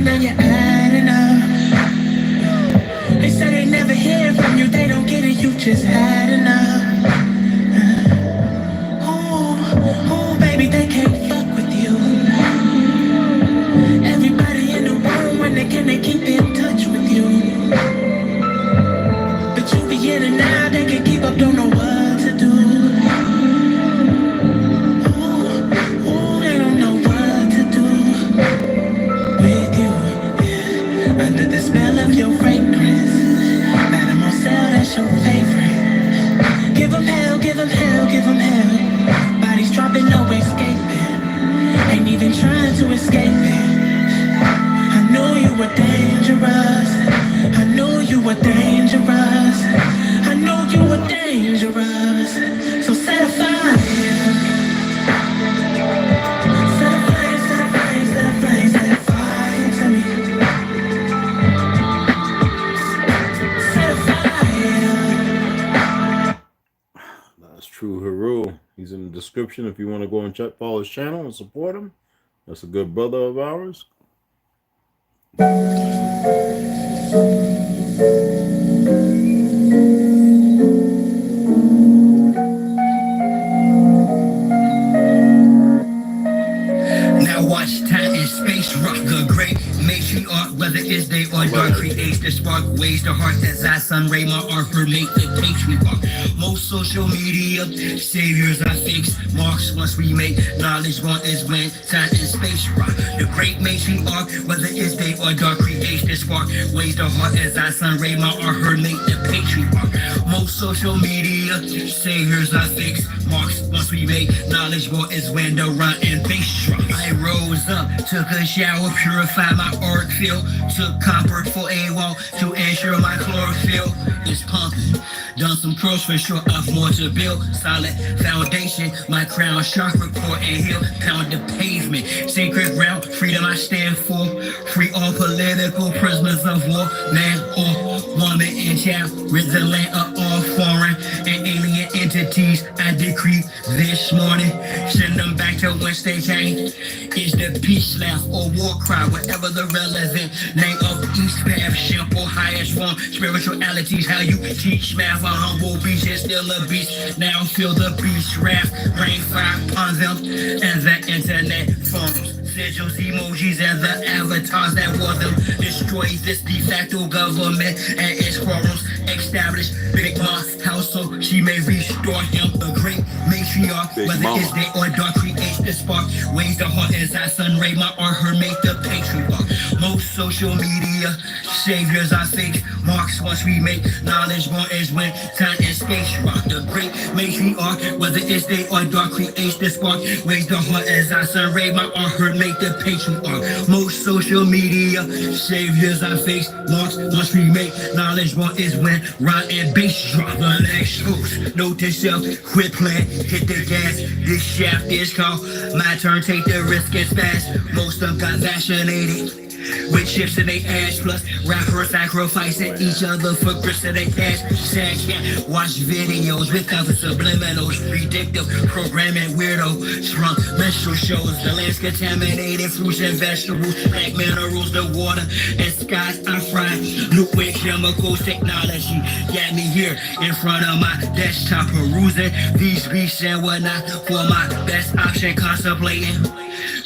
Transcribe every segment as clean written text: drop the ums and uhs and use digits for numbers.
now you're adding up. They say they never hear from you, they don't get it, you just had enough. Oh, baby, they can't fuck with you. Everybody in the room, when they can, they keep in touch with you. But you be in and out, they can keep up, don't know what to do. Oh, they don't know what to do with you, yeah. Under the spell of your fragrance, Mademoiselle, that's your favorite. Give them hell, give them hell, give them hell. Bodies dropping, no escaping. Ain't even trying to escape it. I knew you were dangerous. I knew you were dangerous. I knew you were dangerous. So set a fire. Set a flame, set a flame, set a flame, set a fire to me. Set a fire. That's TRU HERU. He's in the description if you want to go and check, follow his channel and support him. That's a good brother of ours. Now watch time and space rock the great matriarch, whether it's day or dark, creates the spark, ways the heart that's I sun ray my art her make the patriarch. Most social media saviors are fakes, marks once we make knowledge one is when time and space rock the great matriarch, whether it's day or dark, creates the spark, ways the heart as I sun ray my art her make the patriarch. Most social media saviors are fakes, marks once we make knowledge one is when the run and bass drop. I rose up, took a shower, purified my art field, took copper for a wall to ensure my chlorophyll is pumping. Done some curls for sure, of more to build. Solid foundation, my crown chakra, core and heel, pound the pavement. Sacred ground, freedom I stand for. Free all political prisoners of war, man or woman and child. Rid the land of all foreign and alien entities. I decree this morning, send them back to whence they came. Is the peace laugh or war cry, whatever the relevant name of each path, simple highest form, spiritualities, how you teach math. A humble beast is still a beast. Now feel the beast wrath, rain fire upon them, and the internet forms. Sigils, emojis, and the avatars that wore them. Destroy this de facto government and its quarrels. Establish Big Mama's household, she may restore him. The great matriarch, whether it's day or dark, creates the spark. Ways the heart as I sun ray my art her make the patriarch. Most social media saviors are fake, marks once we make knowledge born is when time and space rock. The great matriarch, whether it's day or dark, creates the spark. Ways the heart as I sun ray my art her make the patriarch. Most social media saviors are fake, marks once we make knowledge born is when rhyme and bass drop. The next host, note to self, quit playing, hit the gas. This shaft is called my turn, take the risk, it's fast. Most of them got vaccinated with chips in their ass, plus rappers sacrificing each other for grits in their cash. Sad cat, watch videos without the subliminals, predictive programming, weirdo, strong menstrual shows. The land's contaminated, fruits and vegetables, black minerals, the water and skies I fry. Liquid chemicals, technology got me here in front of my desktop, perusing these beats and whatnot for my best option, contemplating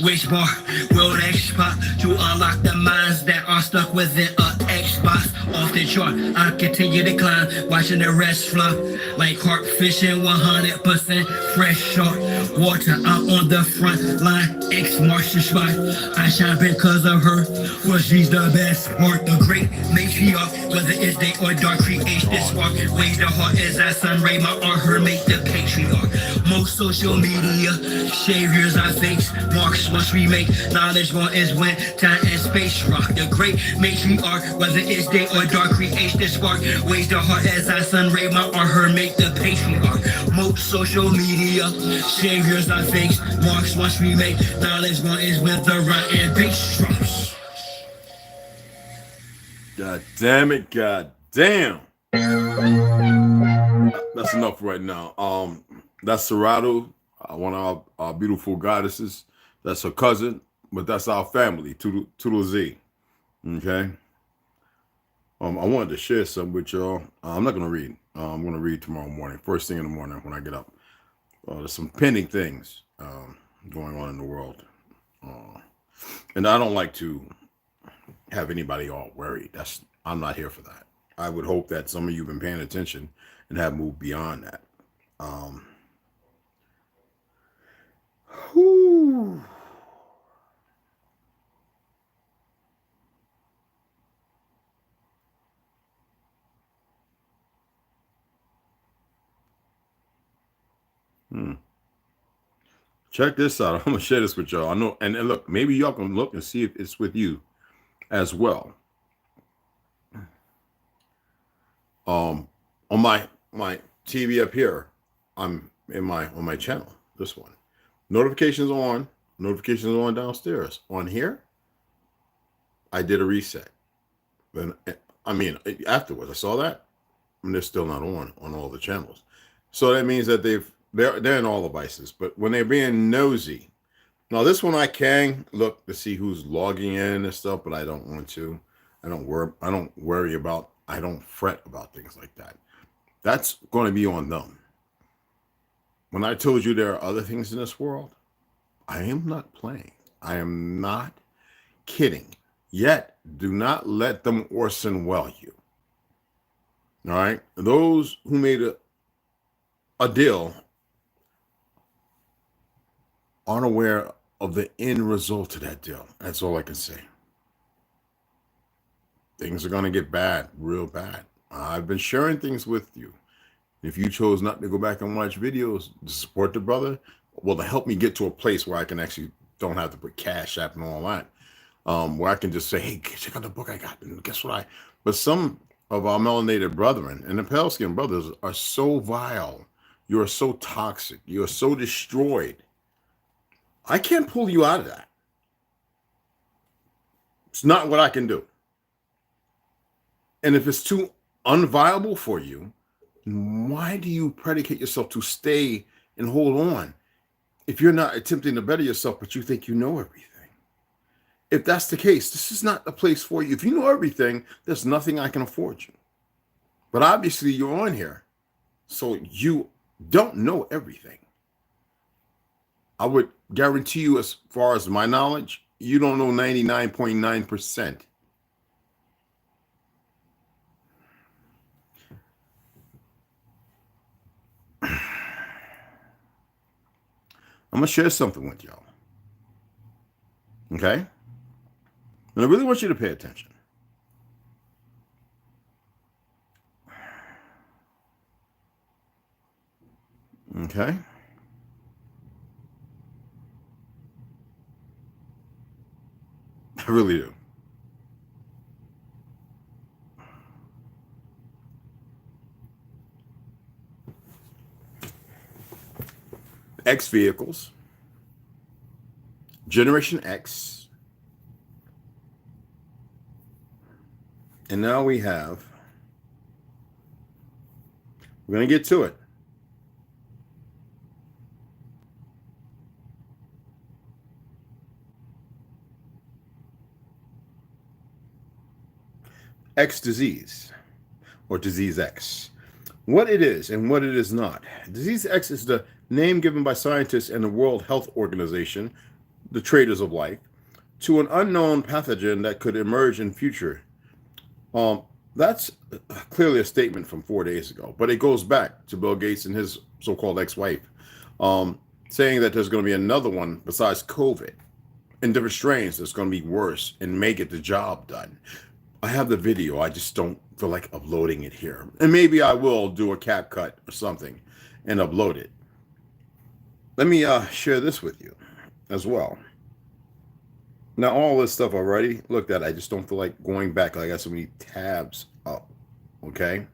which bar will next spot to unlock the minds that are stuck within a Xbox. Off the chart, I continue to climb, watching the rest flop like carp fishing, 100% fresh shark water. I'm on the front line, X marks the spot. I shine because of her, for she's the best part. The great matriarch, whether it's day or dark, creates this spark. Ways the heart as I sun ray my art her make the patriarch. Most social media saviors are fakes, marks once we make knowledge one is when time and space rock. The great matriarch, whether it's day or dark, creates the spark. Ways the heart as I sun ray my art her make the patriarch. Most social media saviors are fakes, marks once we make knowledge one is when the rhyme and bass drops. God damn it, god damn. That's enough right now. That's Serato, one of our beautiful goddesses. That's her cousin, but that's our family, ToLU'S. Okay. I wanted to share some with y'all. I'm not going to read. I'm going to read tomorrow morning, first thing in the morning when I get up. There's some pending things going on in the world. And I don't like to have anybody all worried. I'm not here for that. I would hope that some of you have been paying attention and have moved beyond that. Whew. Check this out. I'm gonna share this with y'all. I know, and look, maybe y'all can look and see if it's with you as well. On my TV up here, I'm in on my channel. This one, notifications on downstairs. On here, I did a reset. Then I mean, afterwards, I saw that, and they're still not on all the channels. So that means that they're in all devices. But when they're being nosy, now this one I can look to see who's logging in and stuff, but I don't want to. I don't worry about. I don't fret about things like that. That's going to be on them. When I told you there are other things in this world, I am not playing. I am not kidding. Yet, do not let them Orson Well you. All right? Those who made a deal aren't aware of the end result of that deal. That's all I can say. Things are going to get bad, real bad. I've been sharing things with you. If you chose not to go back and watch videos to support the brother, well, to help me get to a place where I can actually don't have to put Cashapp and all that, where I can just say, hey, check out the book I got. And guess what? But some of our melanated brethren and the pale skin brothers are so vile. You are so toxic. You are so destroyed. I can't pull you out of that. It's not what I can do. And if it's too unviable for you, why do you predicate yourself to stay and hold on if you're not attempting to better yourself, but you think you know everything? If that's the case, this is not the place for you. If you know everything, there's nothing I can afford you. But obviously you're on here, so you don't know everything. I would guarantee you, as far as my knowledge, you don't know 99.9%. I'm going to share something with y'all. Okay? And I really want you to pay attention. Okay? I really do. X vehicles, Generation X, and now we're going to get to it. X disease, or disease X. What it is and what it is not. Disease X is the name given by scientists and the World Health Organization, the traders of life, to an unknown pathogen that could emerge in future. That's clearly a statement from 4 days ago, but it goes back to Bill Gates and his so-called ex-wife, saying that there's going to be another one besides COVID in different strains that's going to be worse and may get the job done. I have the video. I just don't feel like uploading it here. And maybe I will do a cap cut or something and upload it. Let me share this with you as well. Now, all this stuff already looked at. I just don't feel like going back. I got so many tabs up. Okay.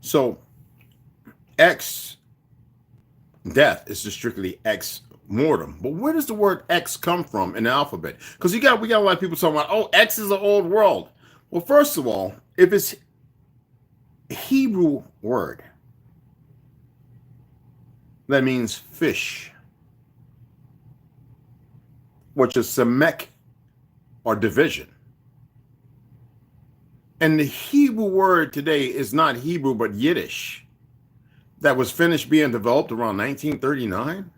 So, X death is just strictly ex mortem. But where does the word X come from in the alphabet? Because we got a lot of people talking about, oh, X is an old world. Well, first of all, if it's a Hebrew word, that means fish, which is semek or division. And the Hebrew word today is not Hebrew, but Yiddish, that was finished being developed around 1939.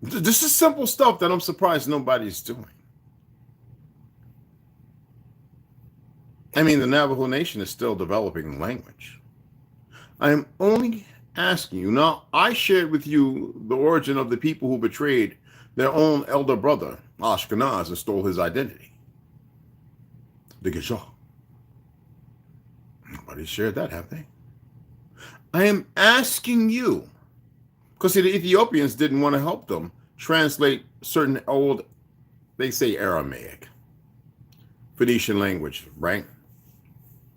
This is simple stuff that I'm surprised nobody's doing. I mean, the Navajo Nation is still developing the language. I am only asking you. Now, I shared with you the origin of the people who betrayed their own elder brother, Ashkenaz, and stole his identity. The Cashapp. Nobody shared that, have they? I am asking you, because the Ethiopians didn't want to help them translate certain old, they say Aramaic, Phoenician language, right?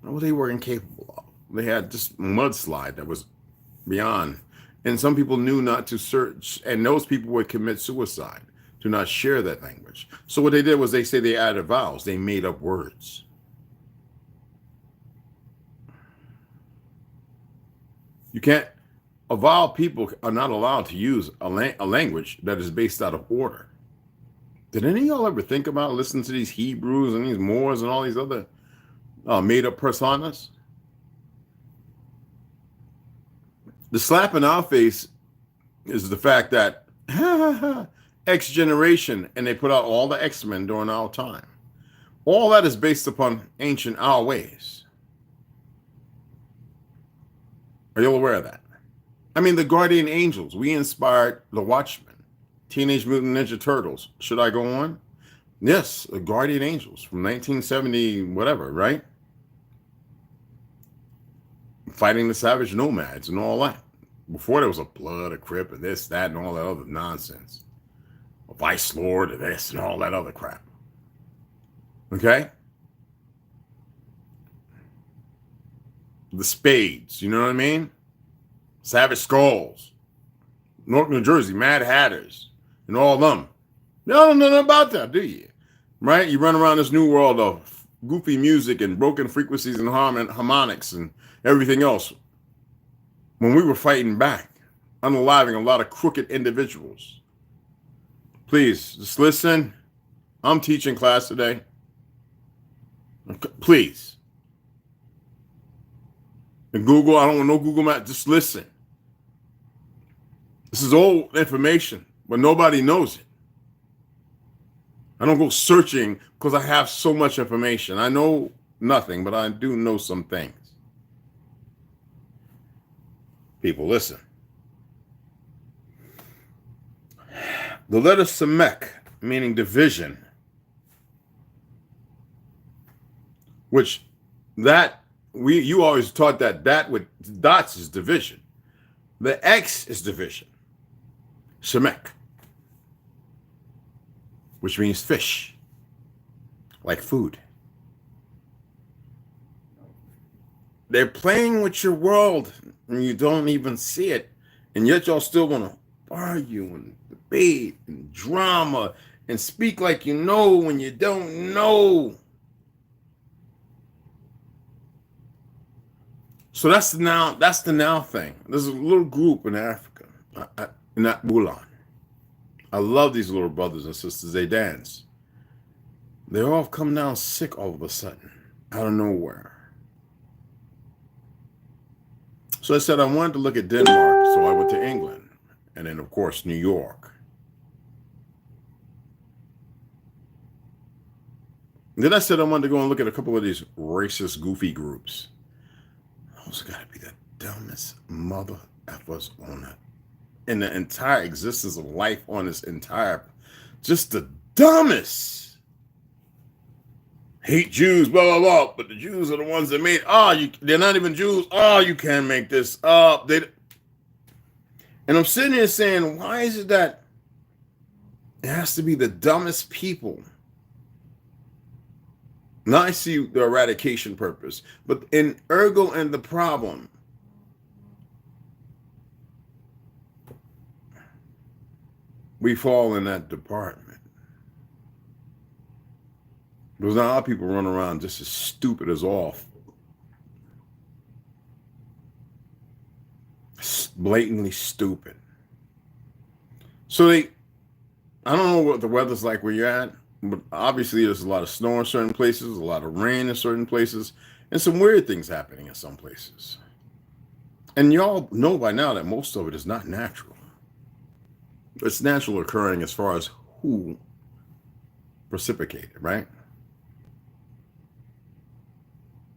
Well, they were incapable of. They had just mudslide that was beyond. And some people knew not to search, and those people would commit suicide to not share that language. So what they did was they say they added vowels. They made up words. You can't, a vowel people are not allowed to use a language that is based out of order. Did any of y'all ever think about listening to these Hebrews and these Moors and all these other made up personas? The slap in our face is the fact that X generation, and they put out all the X-Men during our time. All that is based upon ancient our ways. Are you aware of that? I mean, the Guardian Angels, we inspired the Watchmen, Teenage Mutant Ninja Turtles. Should I go on? Yes, the Guardian Angels from 1970, whatever, right? Fighting the savage nomads and all that. Before there was a Blood, a Crip, and this, that, and all that other nonsense. A Vice Lord, and this, and all that other crap. Okay? The Spades, you know what I mean? Savage Skulls. Newark, New Jersey, Mad Hatters, and all them. You don't know nothing about that, do you? Right? You run around this new world of goofy music and broken frequencies and harmonics and everything else. When we were fighting back, unaliving a lot of crooked individuals. Please, just listen. I'm teaching class today. Please. And Google, I don't want no Google Maps. Just listen. This is old information, but nobody knows it. I don't go searching because I have so much information. I know nothing, but I do know some things. People, listen. The letter Semek, meaning division, which you always taught that with dots is division. The X is division. Semek, which means fish, like food. They're playing with your world and you don't even see it. And yet y'all still want to argue and debate and drama and speak like you know when you don't know. So that's the now thing. There's a little group in Africa, in that Bulan. I love these little brothers and sisters. They dance. They all come down sick all of a sudden, out of nowhere. So I said I wanted to look at Denmark, so I went to England, and then of course New York. And then I said I wanted to go and look at a couple of these racist, goofy groups. Those got to be the dumbest mother effers in the entire existence of life on this entire, just the dumbest. Hate Jews, blah, blah, blah, but the Jews are the ones that made, they're not even Jews. You can't make this up. And I'm sitting here saying, why is it that it has to be the dumbest people? Now I see the eradication purpose, but in ergo and the problem, we fall in that department. Because now our people run around just as stupid as off. Blatantly stupid. So I don't know what the weather's like where you're at, but obviously there's a lot of snow in certain places, a lot of rain in certain places, and some weird things happening in some places. And y'all know by now that most of it is not natural. It's natural occurring as far as who precipitated, right?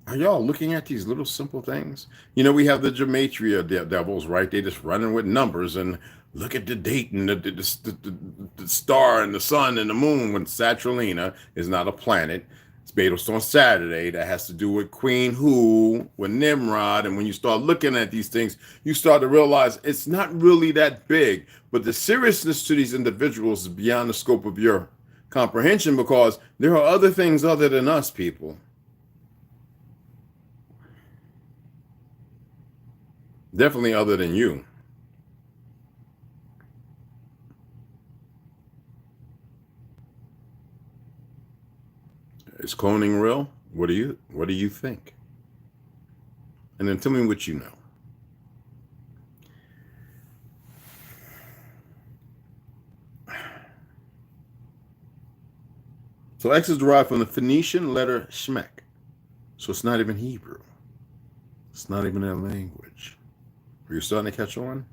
Are y'all looking at these little simple things? You know, we have the gematria devils, right? They just running with numbers and look at the date and the star and the sun and the moon when Saturnina is not a planet. It's based on Saturday. That has to do with Queen Who, with Nimrod. And when you start looking at these things, you start to realize it's not really that big. But the seriousness to these individuals is beyond the scope of your comprehension, because there are other things other than us, people. Definitely other than you. Is cloning real? What do you think? And then tell me what you know. So X is derived from the Phoenician letter Shmek. So it's not even Hebrew. It's not even their language. Are you starting to catch on?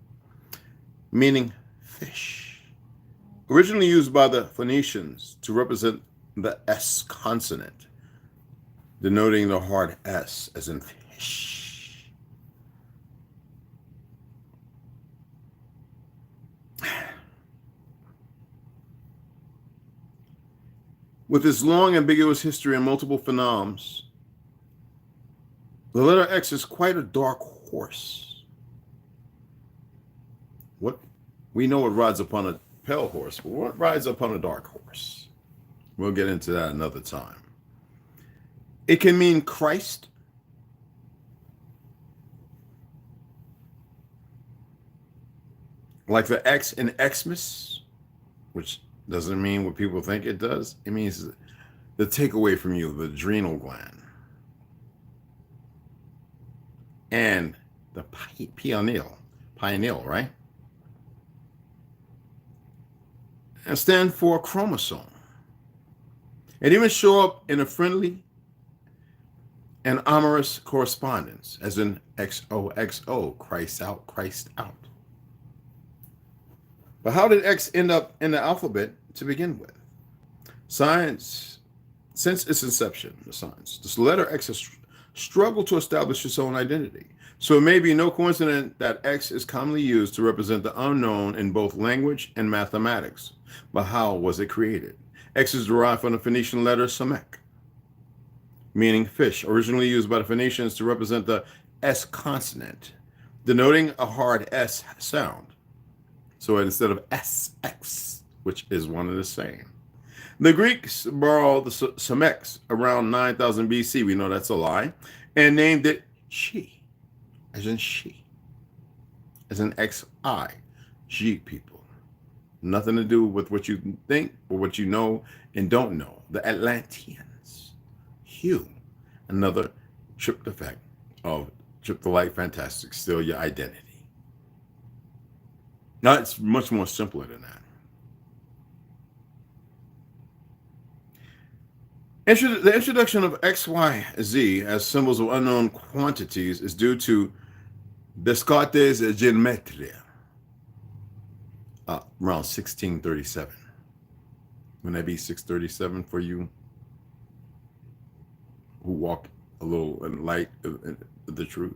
Meaning fish. Originally used by the Phoenicians to represent the S consonant, denoting the hard S as in fish. With its long ambiguous history and multiple phenomens, the letter X is quite a dark horse. What we know it rides upon a pale horse, but what rides upon a dark horse? We'll get into that another time. It can mean Christ, like the X in Xmas, which doesn't mean what people think it does. It means the take away from you, the adrenal gland. And the pineal, right? And stand for chromosome. It even show up in a friendly and amorous correspondence, as in XOXO, Christ out, Christ out. But how did X end up in the alphabet to begin with? Science, since its inception, this letter X has struggled to establish its own identity. So it may be no coincidence that X is commonly used to represent the unknown in both language and mathematics. But how was it created? X is derived from the Phoenician letter Samek, meaning fish, originally used by the Phoenicians to represent the S consonant, denoting a hard S sound. So instead of SX, which is one and the same. The Greeks borrowed the Samex around 9000 BC. We know that's a lie. And named it she, as in she, as in XI, G people. Nothing to do with what you think or what you know and don't know. The Atlanteans. Hugh. Another trip effect of Trip the Light Fantastic, still your identity. Now it's much more simpler than that. The introduction of X, Y, Z as symbols of unknown quantities is due to Descartes' geometria. Around 1637. Wouldn't that be 637 for you who walk a little in light of the truth?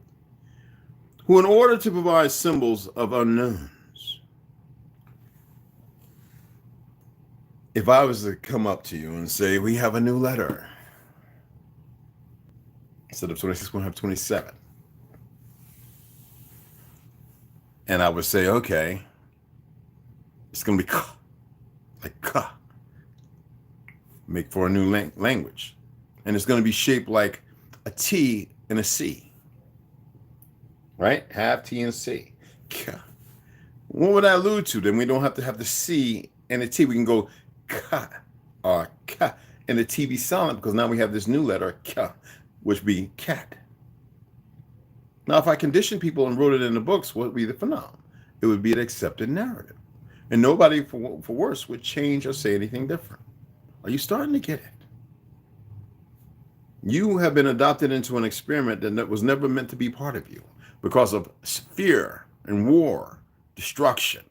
Who, in order to provide symbols of unknowns, if I was to come up to you and say, we have a new letter, instead of 26, we'll have 27. And I would say, okay, it's going to be ka, like ka. Make for a new language. And it's going to be shaped like a T and a C. Right? Half T and C. Ka. What would that allude to? Then we don't have to have the C and the T. We can go ka or ka, and the T be silent because now we have this new letter ka, which be cat. Now, if I conditioned people and wrote it in the books, what would be the phenomenon? It would be an accepted narrative. And nobody, for worse, would change or say anything different. Are you starting to get it? You have been adopted into an experiment that was never meant to be part of you because of fear and war, destruction.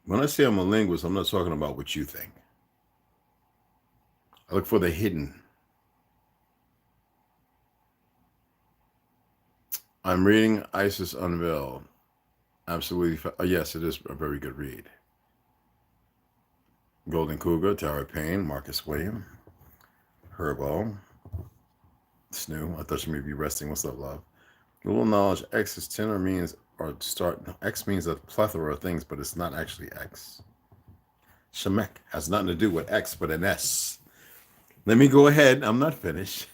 When I say I'm a linguist, I'm not talking about what you think. I look for the hidden. I'm reading Isis Unveiled. Absolutely. Yes, it is a very good read. Golden Cougar, Tara Payne, Marcus William, Herbo, Snoo. I thought you may be resting. What's up, love? A little knowledge. X is 10 or means or start. X means a plethora of things, but it's not actually X. Shemek has nothing to do with X, but an S. Let me go ahead. I'm not finished.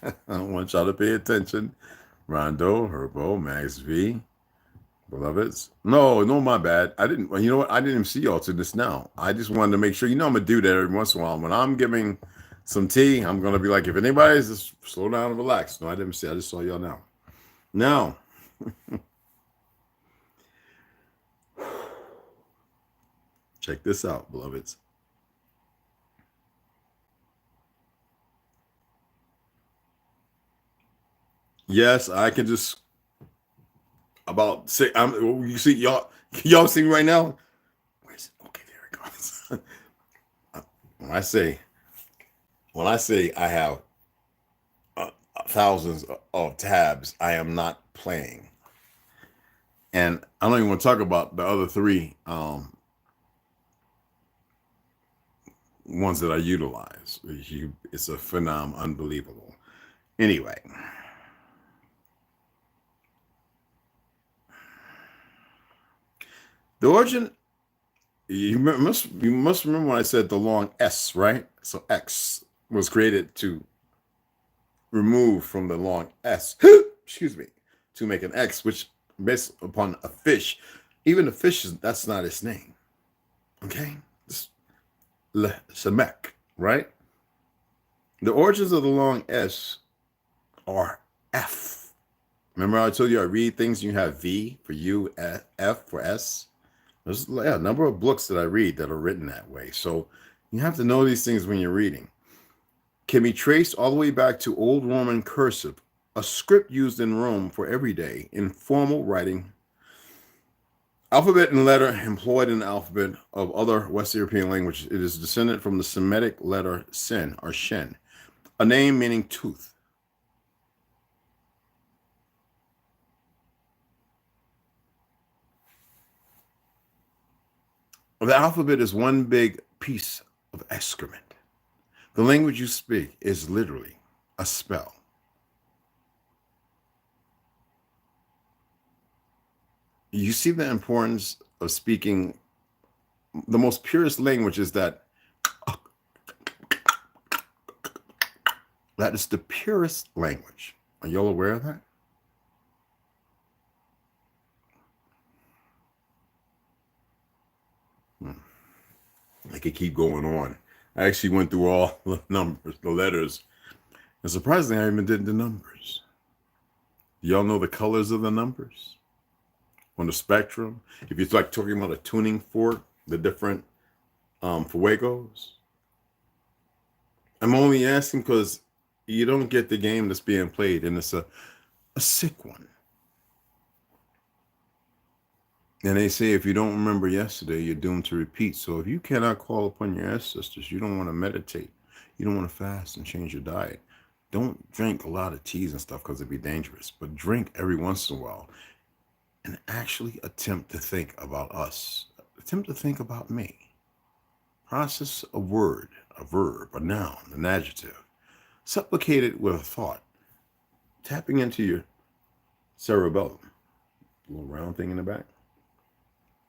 I want y'all to pay attention. Rondo, Herbo, Max V, beloveds. No, my bad. I didn't. You know what? I didn't even see y'all to this now. I just wanted to make sure. I'm gonna do that every once in a while. When I'm giving some tea, I'm gonna be like, if anybody's just slow down and relax. No, I didn't see. I just saw y'all now. Now, check this out, beloveds. Yes, I can just about say. You see y'all. Y'all see me right now? Where's it? Okay, there it goes. when I say I have thousands of tabs, I am not playing, and I don't even want to talk about the other three ones that I utilize. It's a phenomenon, unbelievable. Anyway. The origin, you must remember when I said the long S, right? So X was created to remove from the long S, excuse me, to make an X, which based upon a fish. Even a fish, that's not its name. Okay? It's Shemek, right? The origins of the long S are F. Remember I told you I read things, you have V for U, F for S? There's a number of books that I read that are written that way. So you have to know these things when you're reading. Can be traced all the way back to Old Roman cursive, a script used in Rome for everyday informal writing. Alphabet and letter employed in the alphabet of other West European languages. It is descended from the Semitic letter Sin or Shen, a name meaning tooth. The alphabet is one big piece of excrement. The language you speak is literally a spell. You see the importance of speaking the most purest language is that is the purest language. Are y'all aware of that? I could keep going on. I actually went through all the numbers, the letters, and surprisingly, I even did the numbers. Do y'all know the colors of the numbers on the spectrum? If you're like talking about a tuning fork, the different fuegos. I'm only asking because you don't get the game that's being played, and it's a sick one. And they say if you don't remember yesterday, you're doomed to repeat. So if you cannot call upon your ancestors, you don't want to meditate, you don't want to fast and change your diet. Don't drink a lot of teas and stuff because it'd be dangerous. But drink every once in a while and actually attempt to think about us. Attempt to think about me. Process a word, a verb, a noun, an adjective. Supplicate it with a thought. Tapping into your cerebellum. A little round thing in the back.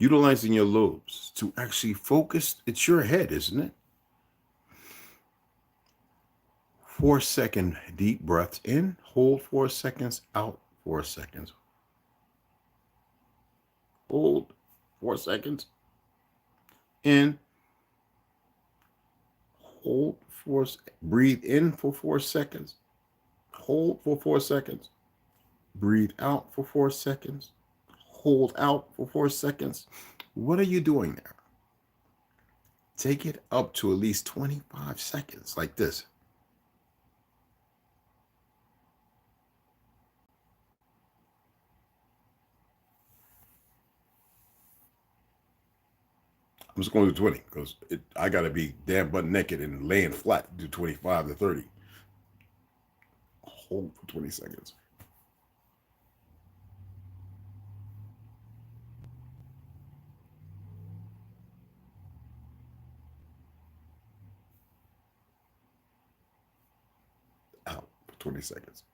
Utilizing your lobes to actually focus. It's your head, isn't it? 4-second deep breaths in, hold 4 seconds, out 4 seconds. Hold 4 seconds in, hold breathe in for 4 seconds, hold for 4 seconds, breathe out for 4 seconds, hold out for 4 seconds. What are you doing there? Take it up to at least 25 seconds like this. I'm just going to do 20 because I got to be damn butt naked and laying flat to do 25 to 30. Hold for 20 seconds. Out for 20 seconds.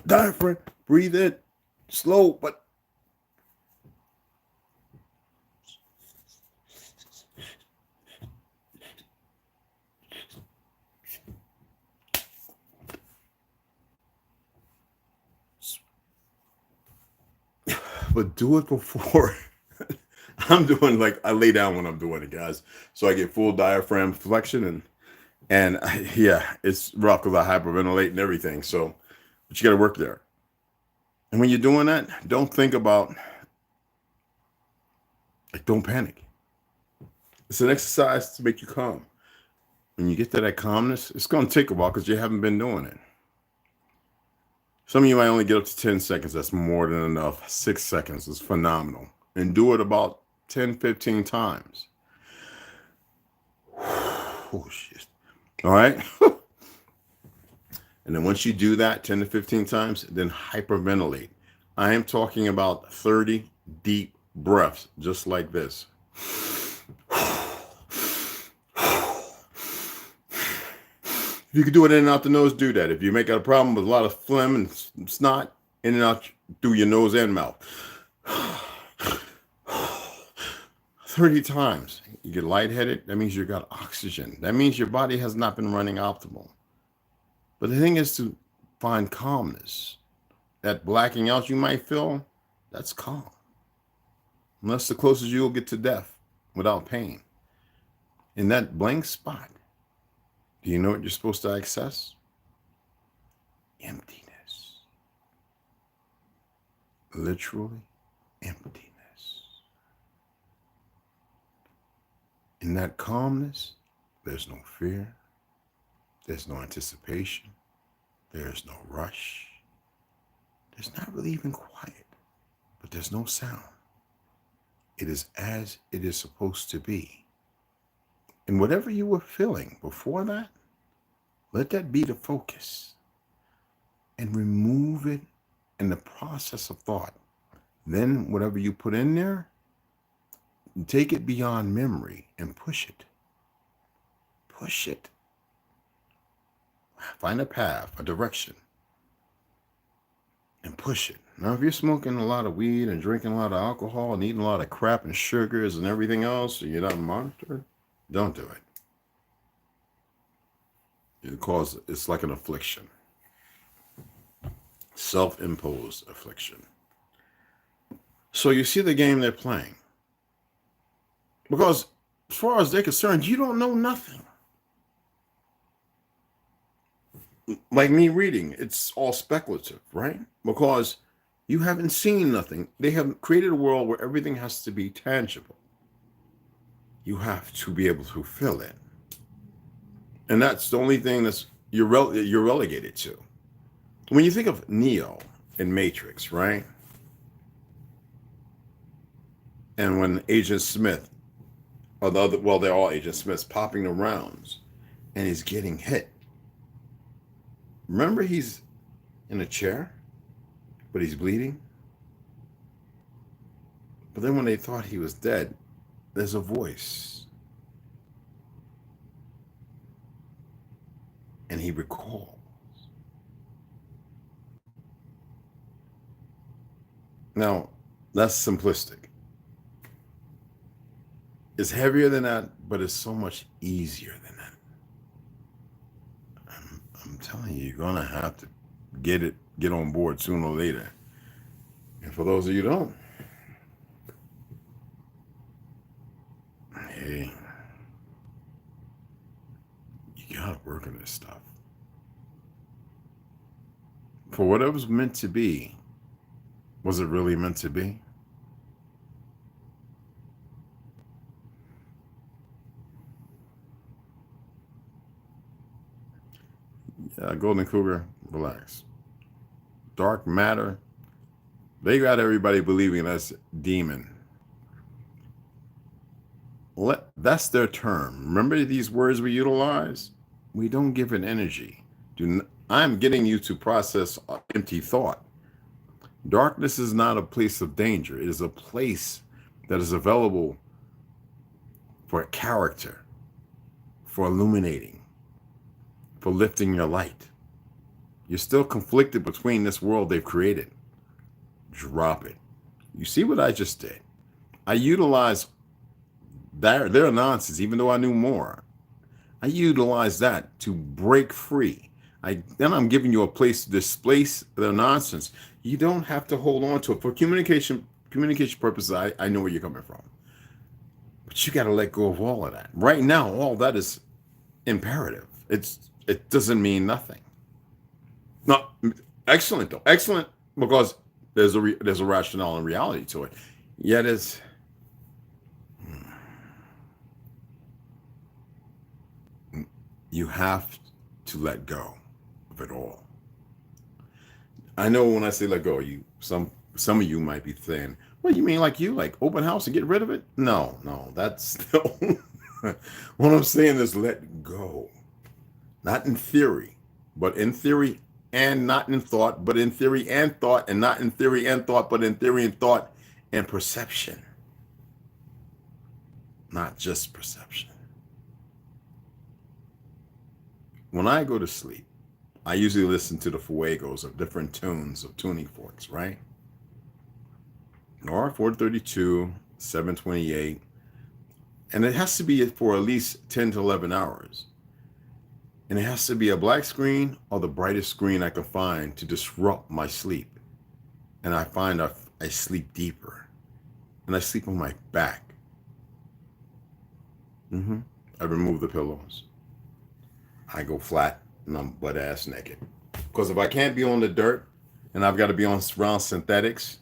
Diaphragm, breathe in, slow, but do it before. I'm doing like I lay down when I'm doing it, guys, so I get full diaphragm flexion and yeah, it's rough because I hyperventilate and everything. So, but you got to work there. And when you're doing that, don't think about, like, don't panic. It's an exercise to make you calm. When you get to that calmness, it's going to take a while because you haven't been doing it. Some of you might only get up to 10 seconds. That's more than enough. 6 seconds is phenomenal. And do it about 10, 15 times. Oh, shit. All right. And then once you do that 10 to 15 times, then hyperventilate. I am talking about 30 deep breaths, just like this. If you can do it in and out the nose, do that. If you make a problem with a lot of phlegm and snot, in and out through your nose and mouth. 30 times. You get lightheaded, that means you got oxygen. That means your body has not been running optimal. But the thing is to find calmness. That blacking out you might feel, that's calm. And that's the closest you'll get to death without pain. In that blank spot, do you know what you're supposed to access? Emptiness. Literally emptiness. In that calmness, there's no fear. There's no anticipation. There's no rush. There's not really even quiet, but there's no sound. It is as it is supposed to be. And whatever you were feeling before that, let that be the focus. And remove it in the process of thought. Then whatever you put in there, take it beyond memory and push it. Push it. Find a path, a direction, and push it. Now, if you're smoking a lot of weed and drinking a lot of alcohol and eating a lot of crap and sugars and everything else, and you're not monitored, don't do it. Because it's like an affliction. Self-imposed affliction. So you see the game they're playing. Because as far as they're concerned, you don't know nothing. Like me reading, it's all speculative, right? Because you haven't seen nothing. They have created a world where everything has to be tangible. You have to be able to feel it. And that's the only thing that's you're relegated to. When you think of Neo in Matrix, right? And when Agent Smith, or the other, well, they're all Agent Smiths popping the rounds, and he's getting hit. Remember, he's in a chair, but he's bleeding. But then when they thought he was dead, there's a voice. And he recalls. Now, that's simplistic. It's heavier than that, but it's so much easier than that. I'm telling you, you're gonna have to get on board sooner or later. And for those of you who don't, hey, you gotta work on this stuff. For whatever's meant to be, was it really meant to be? Yeah, Golden Cougar, relax. Dark matter, they got everybody believing that's demon. That's their term. Remember these words we utilize? We don't give it energy. I'm getting you to process empty thought. Darkness is not a place of danger. It is a place that is available for character, for illuminating, for lifting your light. You're still conflicted between this world they've created. Drop it. You see what I just did? I utilize their nonsense, even though I knew more. I utilize that to break free. Then I'm giving you a place to displace their nonsense. You don't have to hold on to it. For communication purposes, I know where you're coming from. But you got to let go of all of that. Right now, all that is imperative. It doesn't mean nothing. No, excellent though. Excellent, because there's a rationale and reality to it. Yet it's you have to let go of it all. I know when I say let go, some of you might be saying, "What you mean, like open house and get rid of it?" No, that's what I'm saying is let go. Not in theory, but in theory and not in thought, but in theory and thought, and not in theory and thought, but in theory and thought and perception. Not just perception. When I go to sleep, I usually listen to the fuegos of different tunes of tuning forks, right? R432, 728, and it has to be for at least 10 to 11 hours. And it has to be a black screen or the brightest screen I can find to disrupt my sleep. And I find I sleep deeper. And I sleep on my back. I remove the pillows. I go flat and I'm butt ass naked. Because if I can't be on the dirt and I've got to be around synthetics,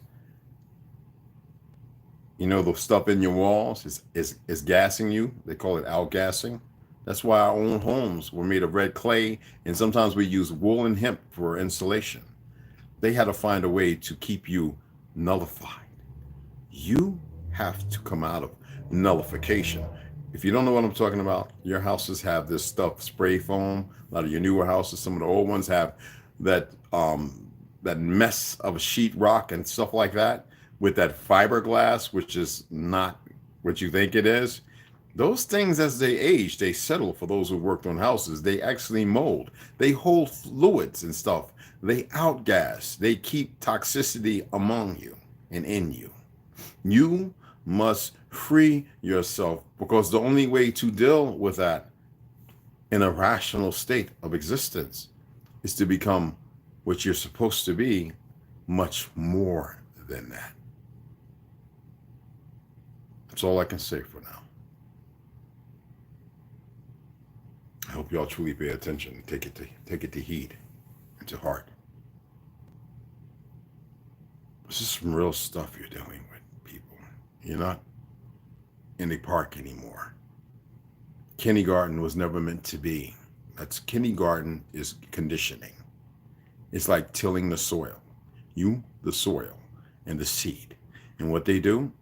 you know, the stuff in your walls is gassing you. They call it outgassing. That's why our own homes were made of red clay, and sometimes we use wool and hemp for insulation. They had to find a way to keep you nullified. You have to come out of nullification. If you don't know what I'm talking about, your houses have this stuff, spray foam. A lot of your newer houses, some of the old ones have that mess of sheetrock and stuff like that with that fiberglass, which is not what you think it is. Those things, as they age, they settle. For those who worked on houses, they actually mold. They hold fluids and stuff. They outgas. They keep toxicity among you and in you. You must free yourself, because the only way to deal with that in a rational state of existence is to become what you're supposed to be, much more than that. That's all I can say for now. I hope y'all truly pay attention. Take it to heed and to heart. This is some real stuff you're dealing with, people. You're not in the park anymore. Kindergarten was never meant to be. That's kindergarten is conditioning. It's like tilling the soil. You, the soil, and the seed. And what they do,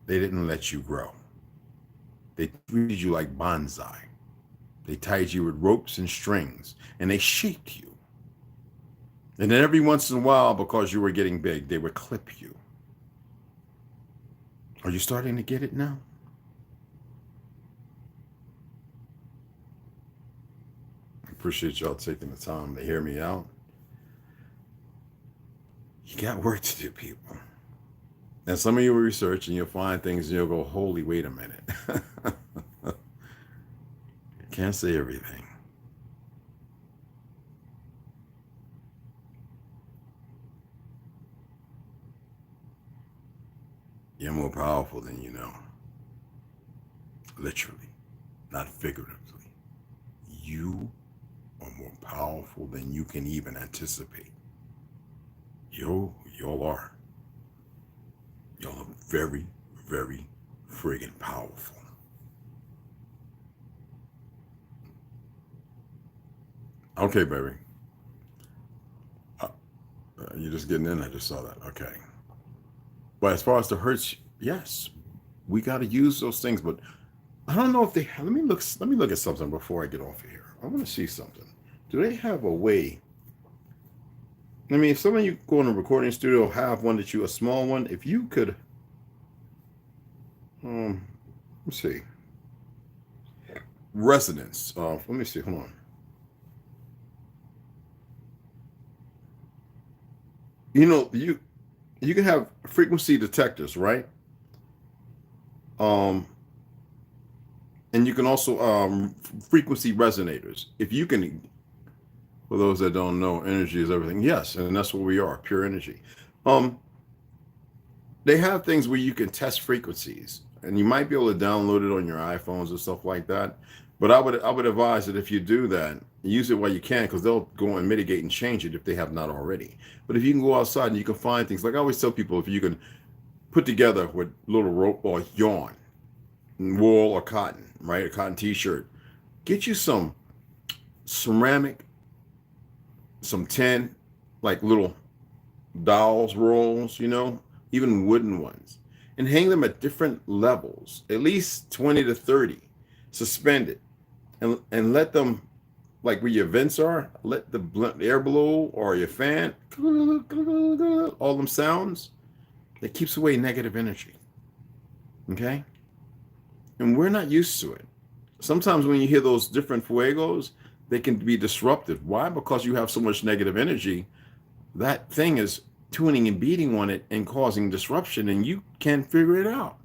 they didn't let you grow. They treated you like bonsai. They tied you with ropes and strings, and they shaped you. And then every once in a while, because you were getting big, they would clip you. Are you starting to get it now? I appreciate y'all taking the time to hear me out. You got work to do, people. And some of you will research and you'll find things and you'll go, holy, wait a minute. Can't say everything. You're more powerful than you know. Literally, not figuratively. You are more powerful than you can even anticipate. Y'all are. Y'all are very, very friggin' powerful. Okay, baby. You're just getting in. I just saw that. Okay. But as far as the hurts, yes, we got to use those things. But I don't know if they. Let me look at something before I get off of here. I want to see something. Do they have a way? I mean, if some of you go in a recording studio, have one that a small one. If you could, let's see, resonance. Let me see. Hold on. You know, you can have frequency detectors, right? And you can also frequency resonators. If you can, for those that don't know, energy is everything. Yes, and that's what we are, pure energy. They have things where you can test frequencies, and you might be able to download it on your iPhones and stuff like that. But I would advise that if you do that, use it while you can, because they'll go and mitigate and change it if they have not already. But if you can go outside and you can find things, like I always tell people, if you can put together with little rope or yarn, wool or cotton, right? A cotton t-shirt, get you some ceramic, some tin, like little dolls rolls, even wooden ones, and hang them at different levels, at least 20 to 30, suspended, and let them, like where your vents are, let the air blow, or your fan, all them sounds, that keeps away negative energy. Okay? And we're not used to it. Sometimes when you hear those different fuegos, they can be disruptive. Why? Because you have so much negative energy. That thing is tuning and beating on it and causing disruption, and you can't figure it out.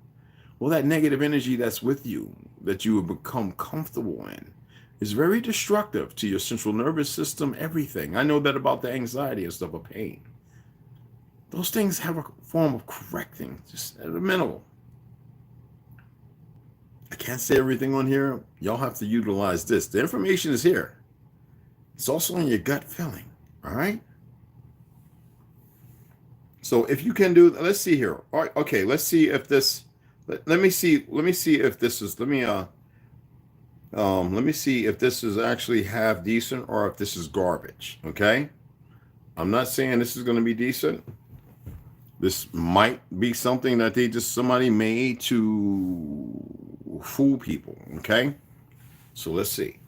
Well, that negative energy that's with you, that you have become comfortable in, is very destructive to your central nervous system, everything. I know that about the anxiety and stuff, of pain. Those things have a form of correcting, just at a minimal. I can't say everything on here. Y'all have to utilize this. The information is here. It's also in your gut feeling. All right. So if you can do, let's see here. All right. Okay. Let's see if this. Let me see. Let me see if this is. Let me see if this is actually half decent or if this is garbage. Okay. I'm not saying this is going to be decent. This might be something that somebody made to fool people. Okay. So let's see.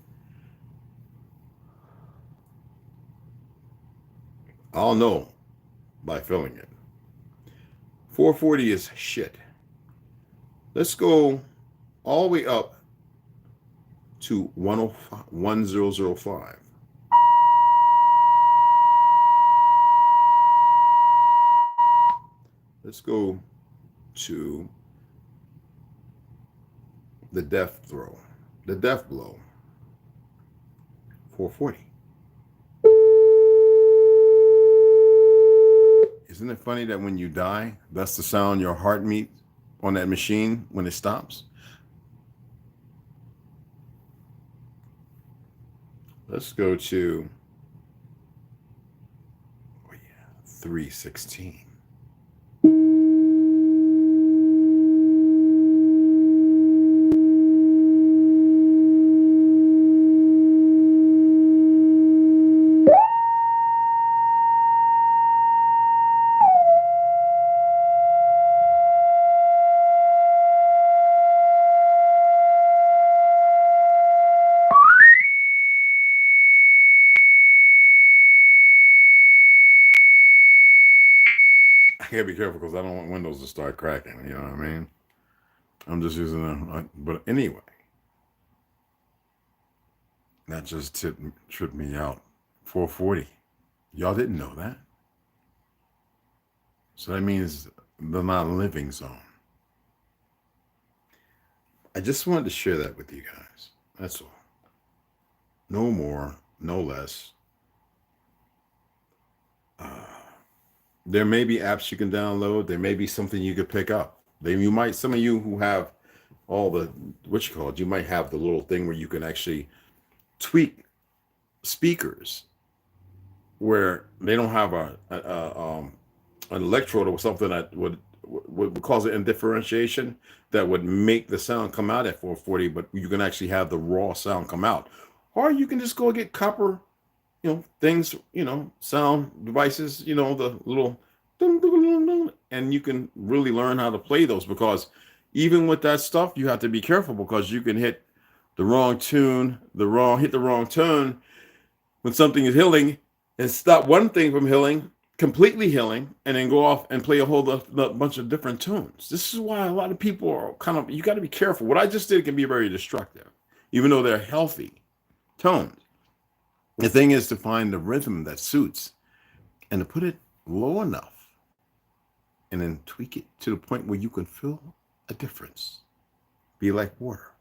I'll know by feeling it. 440 is shit. Let's go all the way up to 1005. Let's go to the death throw, the death blow, 440. Isn't it funny that when you die, that's the sound your heart meets on that machine when it stops? Let's go to 316. I gotta be careful because I don't want windows to start cracking. You know what I mean? I'm just using them. But anyway, that just tripped me out. 440. Y'all didn't know that. So that means the non-living zone. I just wanted to share that with you guys. That's all. No more, no less. There may be apps you can download. There may be something you could pick up. Some of you who have all the, what you call it, you might have the little thing where you can actually tweak speakers where they don't have an electrode or something that would cause an indifferentiation that would make the sound come out at 440, but you can actually have the raw sound come out. Or you can just go get copper, things, sound devices, the little dum, dum, dum, dum, and you can really learn how to play those, because even with that stuff, you have to be careful because you can hit the wrong tune, hit the wrong tone when something is healing and stop one thing from completely healing, and then go off and play a whole bunch of different tunes. This is why a lot of people are you got to be careful. What I just did can be very destructive, even though they're healthy tones. The thing is to find the rhythm that suits and to put it low enough and then tweak it to the point where you can feel a difference. Be like water.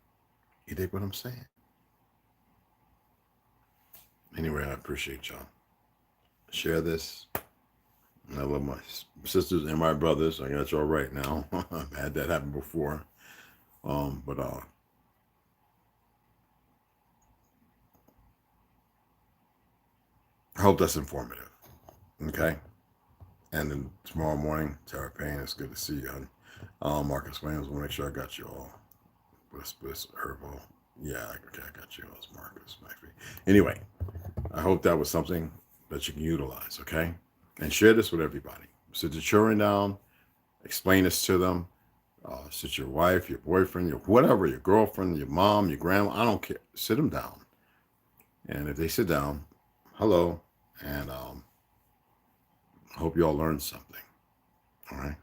You dig what I'm saying? Anyway, I appreciate y'all. Share this. I love my sisters and my brothers. I got y'all right now. I've had that happen before. But I hope that's informative. Okay? And then tomorrow morning, Tara Payne, it's good to see you. Marcus Williams, we'll make sure I got you all. Bliss Herbal. Yeah, okay, I got you all. It's Marcus. Anyway, I hope that was something that you can utilize, okay? And share this with everybody. Sit your children down, explain this to them. Sit your wife, your boyfriend, your whatever, your girlfriend, your mom, your grandma, I don't care. Sit them down. And if they sit down, hello, and I hope you all learned something. All right?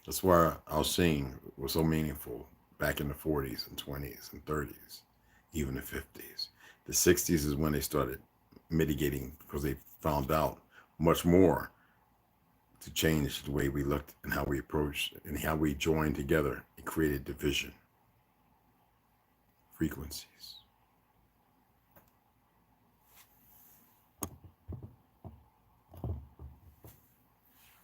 That's why our singing was so meaningful back in the 40s and 20s and 30s, even the 50s. The 60s is when they started mitigating, because they found out much more to change the way we looked and how we approached and how we joined together and created division. Frequencies.